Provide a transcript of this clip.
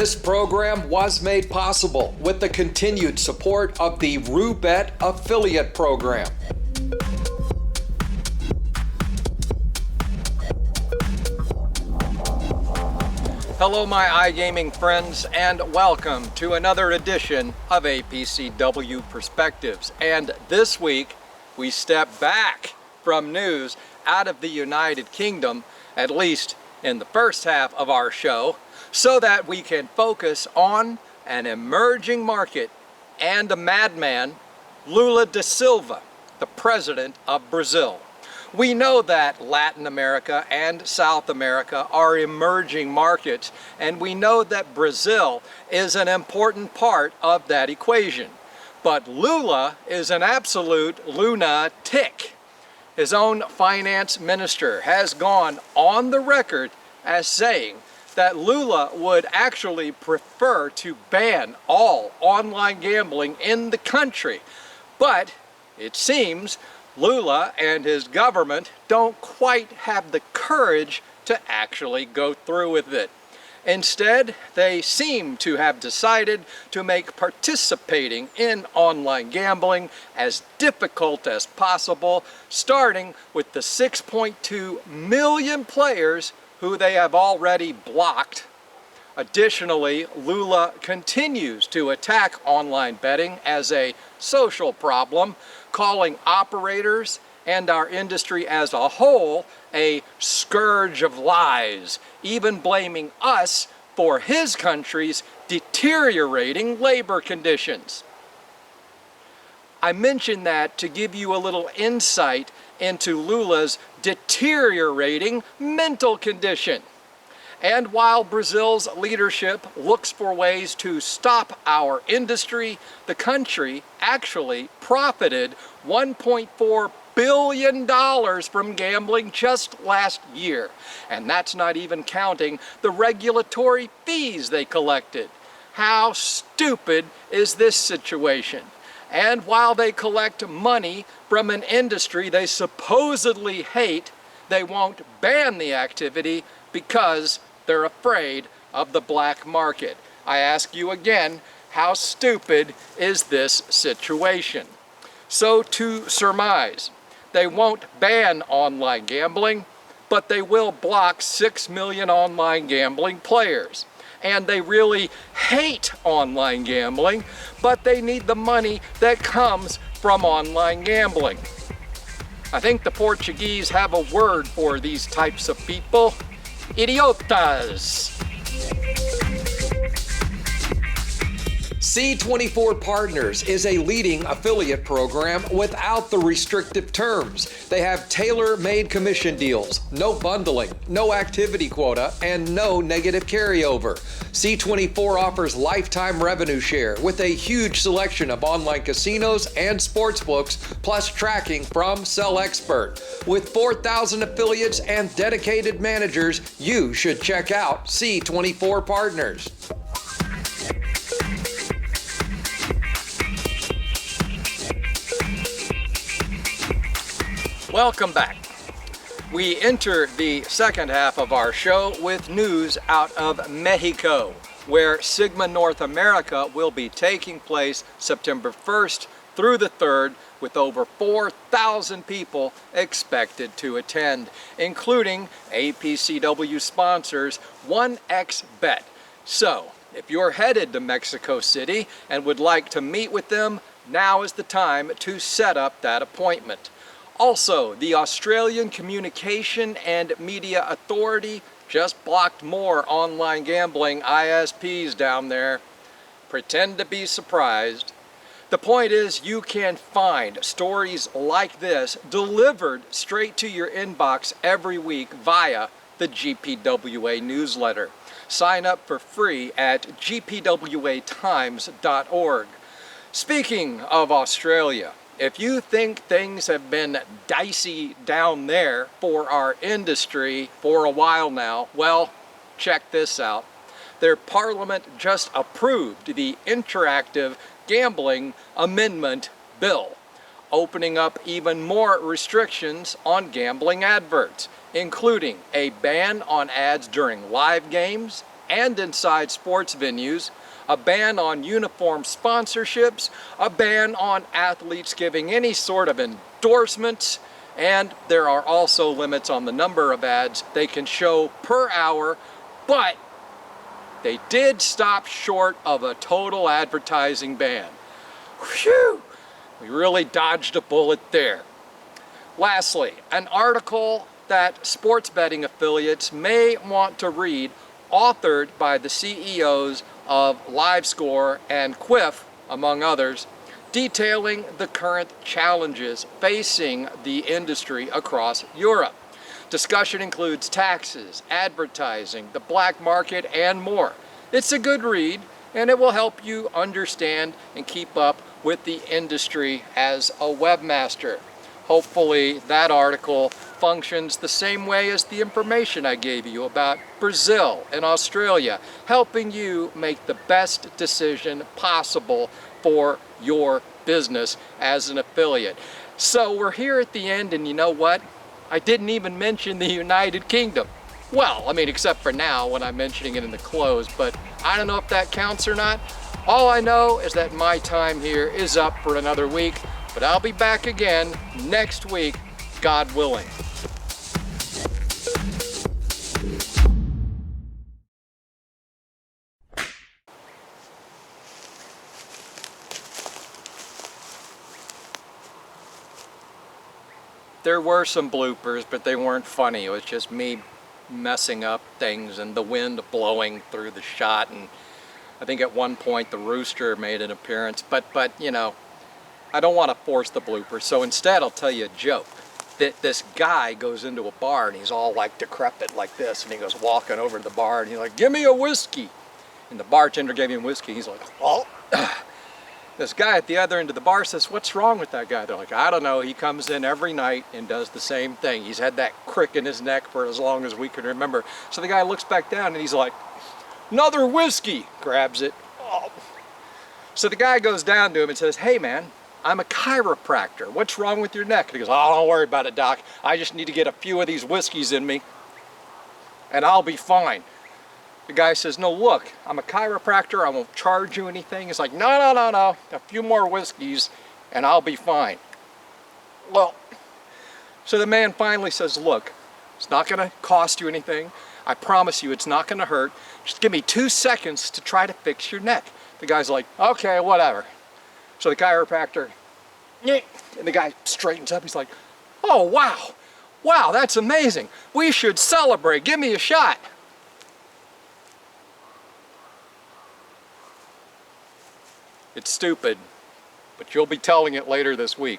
This program was made possible with the continued support of the Roobet affiliate program. Hello my iGaming friends, and welcome to another edition of APCW Perspectives. And this week we step back from news out of the United Kingdom, at least in the first half of our show, so that we can focus on an emerging market and a madman, Lula da Silva, the president of Brazil. We know that Latin America and South America are emerging markets, and we know that Brazil is an important part of that equation. But Lula is an absolute lunatic. His own finance minister has gone on the record as saying that Lula would actually prefer to ban all online gambling in the country. But it seems Lula and his government don't quite have the courage to actually go through with it. Instead, they seem to have decided to make participating in online gambling as difficult as possible, starting with the 6.2 million players who they have already blocked. Additionally, Lula continues to attack online betting as a social problem, calling operators and our industry as a whole a scourge of lies, even blaming us for his country's deteriorating labor conditions. I mention that to give you a little insight into Lula's deteriorating mental condition. And while Brazil's leadership looks for ways to stop our industry, the country actually profited $1.4 billion from gambling just last year. And that's not even counting the regulatory fees they collected. How stupid is this situation? And while they collect money from an industry they supposedly hate, they won't ban the activity because they're afraid of the black market. I ask you again, how stupid is this situation? So to surmise, they won't ban online gambling, but they will block 6 million online gambling players. And they really hate online gambling, but they need the money that comes from online gambling. I think the Portuguese have a word for these types of people: idiotas. C24 Partners is a leading affiliate program without the restrictive terms. They have tailor-made commission deals, no bundling, no activity quota, and no negative carryover. C24 offers lifetime revenue share with a huge selection of online casinos and sportsbooks, plus tracking from SellExpert. With 4,000 affiliates and dedicated managers, you should check out C24 Partners. Welcome back. We enter the second half of our show with news out of Mexico, where Sigma North America will be taking place September 1st through the 3rd, with over 4,000 people expected to attend, including APCW sponsors 1xBet. So, if you're headed to Mexico City and would like to meet with them, now is the time to set up that appointment. Also, the Australian Communication and Media Authority just blocked more online gambling ISPs down there. Pretend to be surprised. The point is, you can find stories like this delivered straight to your inbox every week via the GPWA newsletter. Sign up for free at gpwatimes.org. Speaking of Australia, if you think things have been dicey down there for our industry for a while now, well, check this out. Their parliament just approved the Interactive Gambling Amendment Bill, opening up even more restrictions on gambling adverts, including a ban on ads during live games, and inside sports venues, a ban on uniform sponsorships, a ban on athletes giving any sort of endorsements, and there are also limits on the number of ads they can show per hour, but they did stop short of a total advertising ban. Whew! We really dodged a bullet there. Lastly, an article that sports betting affiliates may want to read, authored by the CEOs of LiveScore and Quiff, among others, detailing the current challenges facing the industry across Europe. Discussion includes taxes, advertising, the black market, and more. It's a good read, and it will help you understand and keep up with the industry as a webmaster. Hopefully that article functions the same way as the information I gave you about Brazil and Australia, helping you make the best decision possible for your business as an affiliate. So we're here at the end, and you know what? I didn't even mention the United Kingdom. Well, I mean, except for now when I'm mentioning it in the close, but I don't know if that counts or not. All I know is that my time here is up for another week, but I'll be back again next week, God willing. There were some bloopers, but they weren't funny. It was just me messing up things and the wind blowing through the shot, and I think at one point the rooster made an appearance, but you know, I don't want to force the bloopers, so instead I'll tell you a joke. That this guy goes into a bar and he's all like decrepit like this, and he goes walking over to the bar and he's like, "Give me a whiskey." And the bartender gave him whiskey. He's like, "Oh." This guy at the other end of the bar says, "What's wrong with that guy?" They're like, "I don't know. He comes in every night and does the same thing. He's had that crick in his neck for as long as we can remember." So the guy looks back down and he's like, "Another whiskey," grabs it. Oh. So the guy goes down to him and says, "Hey man, I'm a chiropractor. What's wrong with your neck?" And he goes, "Oh, don't worry about it, doc. I just need to get a few of these whiskeys in me and I'll be fine." The guy says, "No, look, I'm a chiropractor. I won't charge you anything." He's like, "No, no, no, no. A few more whiskeys and I'll be fine." Well, so the man finally says, "Look, it's not going to cost you anything. I promise you it's not going to hurt. Just give me 2 seconds to try to fix your neck." The guy's like, "Okay, whatever." So the chiropractor, and the guy straightens up. He's like, "Oh, wow. Wow, that's amazing. We should celebrate. Give me a shot." It's stupid, but you'll be telling it later this week.